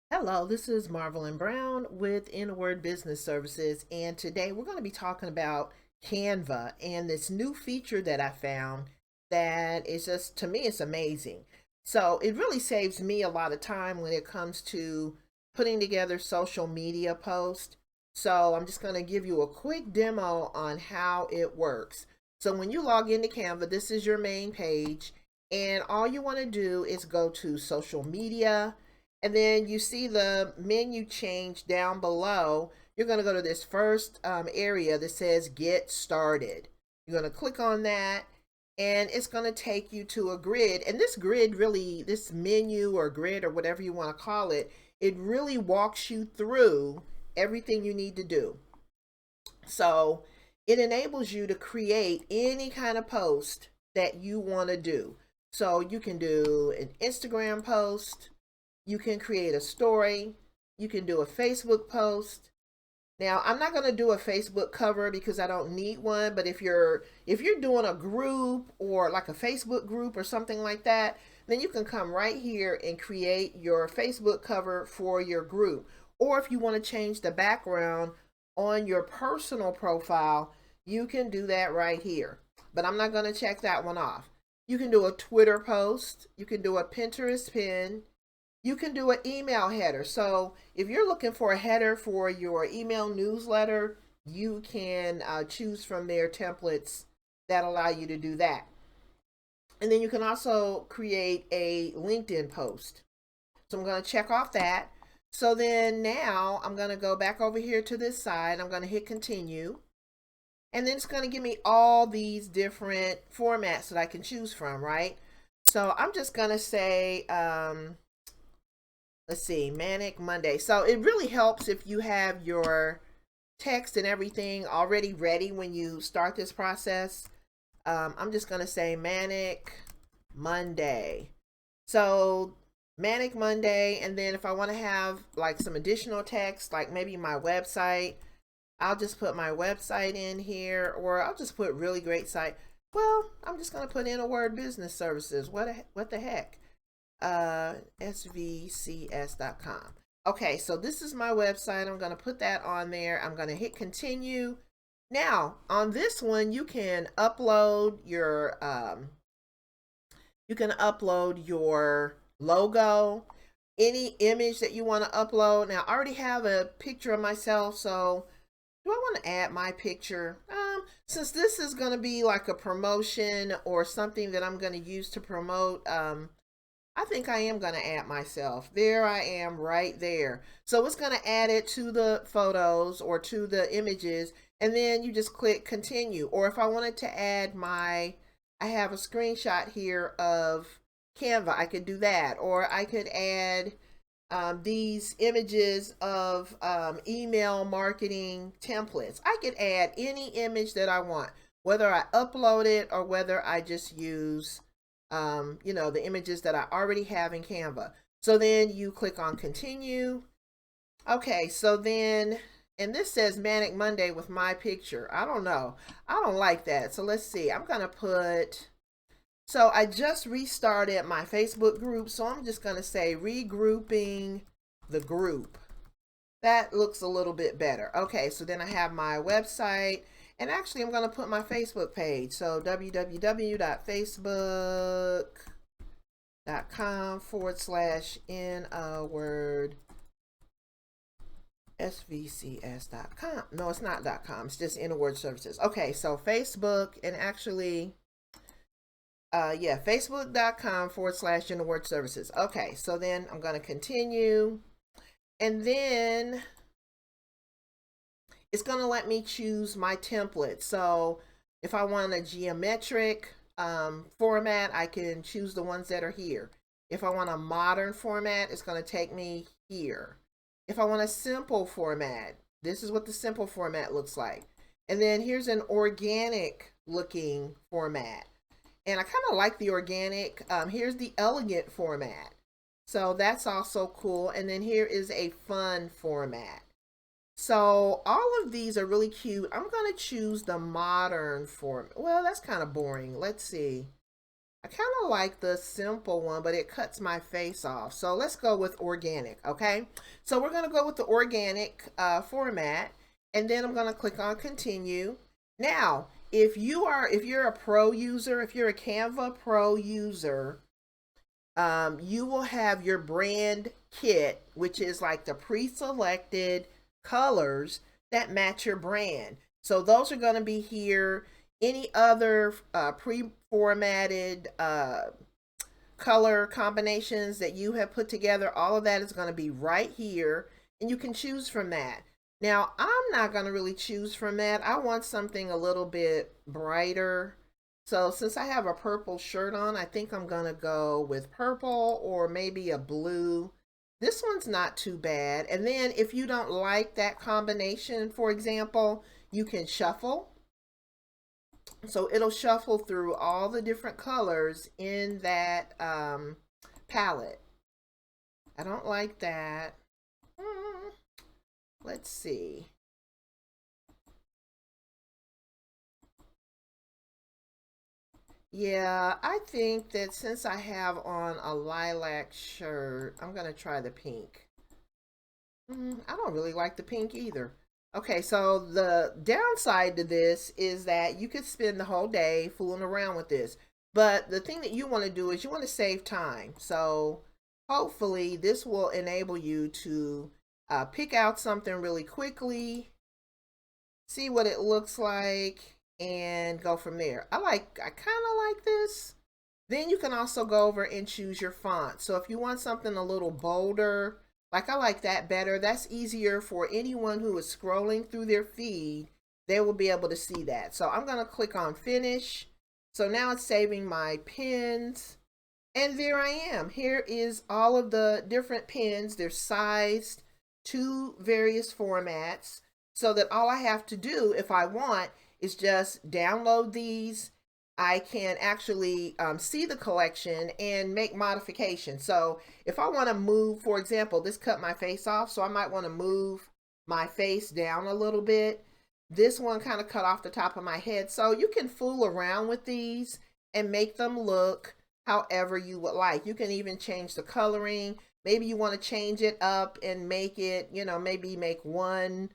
Hello, this is Marvel and Brown with In a Word Business Services, and today we're going to be talking about Canva and this new feature that I found that is just, to me, it's amazing. So it really saves me a lot of time when it comes to putting together social media posts. So I'm just going to give you a quick demo on how it works. So when you log into Canva, this is your main page, and all you want to do is go to social media, and then you see the menu change down below. You're going to go to this first area that says Get Started. You're going to click on that, and it's going to take you to a grid. And this grid really, this menu or grid or whatever you want to call it, it really walks you through everything you need to do. So it enables you to create any kind of post that you want to do. So you can do an Instagram post, you can create a story, you can do a Facebook post. Now, I'm not going to do a Facebook cover because I don't need one, but if you're doing a group or like a Facebook group or something like that, then you can come right here and create your Facebook cover for your group. Or if you want to change the background on your personal profile, you can do that right here. But I'm not going to check that one off. You can do a Twitter post, you can do a Pinterest pin, you can do an email header. So if you're looking for a header for your email newsletter, you can choose from their templates that allow you to do that. And then you can also create a LinkedIn post. So I'm going to check off that. So then now I'm going to go back over here to this side. I'm going to hit continue. And then it's going to give me all these different formats that I can choose from, right? So I'm just going to say, let's see, Manic Monday. So it really helps if you have your text and everything already ready when you start this process. I'm just going to say Manic Monday. So Manic Monday, and then if I want to have like some additional text, like maybe my website, I'll just put my website in here, or I'll just put really great site. Well, I'm just going to put in a word business services. What the heck? svcs.com. Okay, so this is my website. I'm going to put that on there. I'm going to hit continue. Now, on this one, you can upload your logo, any image that you want to upload. Now, I already have a picture of myself, so do I want to add my picture? Since this is going to be like a promotion or something that I'm going to use to promote, I think I am going to add myself. There I am right there. So it's going to add it to the photos or to the images, and then you just click continue. Or if I wanted to add I have a screenshot here of Canva, I could do that. Or I could add these images of email marketing templates. I could add any image that I want, whether I upload it or whether I just use the images that I already have in Canva. So then you click on continue. Okay, so then, and this says Manic Monday with my picture. I don't know. I don't like that. So let's see. I'm going to put, so I just restarted my Facebook group. So I'm just going to say regrouping the group. That looks a little bit better. Okay, so then I have my website. And actually, I'm going to put my Facebook page. So www.facebook.com/ in a word svcs.com. No, it's not .com. It's just in a word services. Okay, so Facebook, and actually, facebook.com/ in a word services. Okay, so then I'm going to continue. And then it's going to let me choose my template. So if I want a geometric format, I can choose the ones that are here. If I want a modern format, it's going to take me here. If I want a simple format, this is what the simple format looks like. And then here's an organic looking format. And I kind of like the organic. Here's the elegant format. So that's also cool. And then here is a fun format. So all of these are really cute. I'm going to choose the modern form. Well, that's kind of boring. Let's see. I kind of like the simple one, but it cuts my face off. So let's go with organic, okay? So we're gonna go with the organic format, and then I'm gonna click on continue. Now, if you're a pro user, if you're a Canva pro user, you will have your brand kit, which is like the pre-selected colors that match your brand. So those are going to be here. Any other pre-formatted color combinations that you have put together, all of that is going to be right here, and you can choose from that. Now, I'm not going to really choose from that. I want something a little bit brighter. So since I have a purple shirt on, I think I'm going to go with purple or maybe a blue. This one's not too bad. And then if you don't like that combination, for example, you can shuffle. So it'll shuffle through all the different colors in that palette. I don't like that. Let's see. Yeah, I think that since I have on a lilac shirt, I'm going to try the pink. I don't really like the pink either. Okay, so the downside to this is that you could spend the whole day fooling around with this. But the thing that you want to do is you want to save time. So hopefully this will enable you to pick out something really quickly, see what it looks like, and go from there. I kind of like this. Then you can also go over and choose your font. So if you want something a little bolder, like I like that better, that's easier for anyone who is scrolling through their feed. They will be able to see that. So I'm going to click on finish. So now it's saving my pins. And there I am. Here is all of the different pins. They're sized to various formats, so that all I have to do if I want is just download these. I can actually see the collection and make modifications. So if I want to move, for example, this cut my face off, so I might want to move my face down a little bit. This one kind of cut off the top of my head. So you can fool around with these and make them look however you would like. You can even change the coloring. Maybe you want to change it up and make it, maybe make one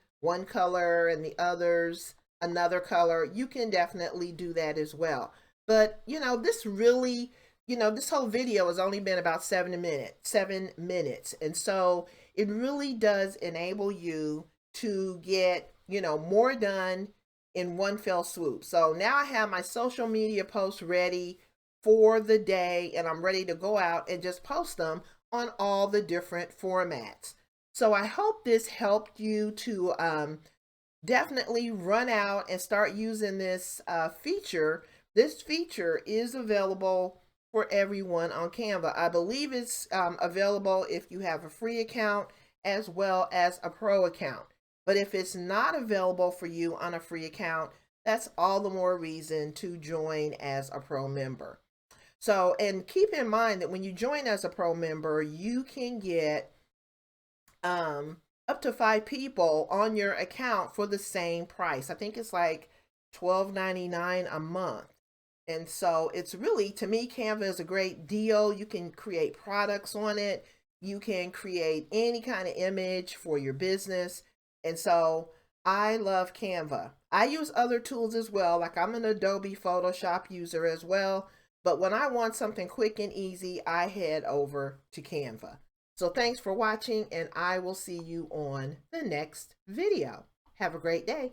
color and the others another color. You can definitely do that as well. But, this really, this whole video has only been about 7 minutes. And so it really does enable you to get, more done in one fell swoop. So now I have my social media posts ready for the day, and I'm ready to go out and just post them on all the different formats. So I hope this helped you to definitely run out and start using this feature. This feature is available for everyone on Canva. I believe it's available if you have a free account as well as a pro account. But if it's not available for you on a free account, that's all the more reason to join as a pro member. So, and keep in mind that when you join as a pro member, you can get up to 5 people on your account for the same price. I think it's like $12.99 a month. And so it's really, to me, Canva is a great deal. You can create products on it. You can create any kind of image for your business. And so I love Canva. I use other tools as well. Like I'm an Adobe Photoshop user as well. But when I want something quick and easy, I head over to Canva. So thanks for watching, and I will see you on the next video. Have a great day.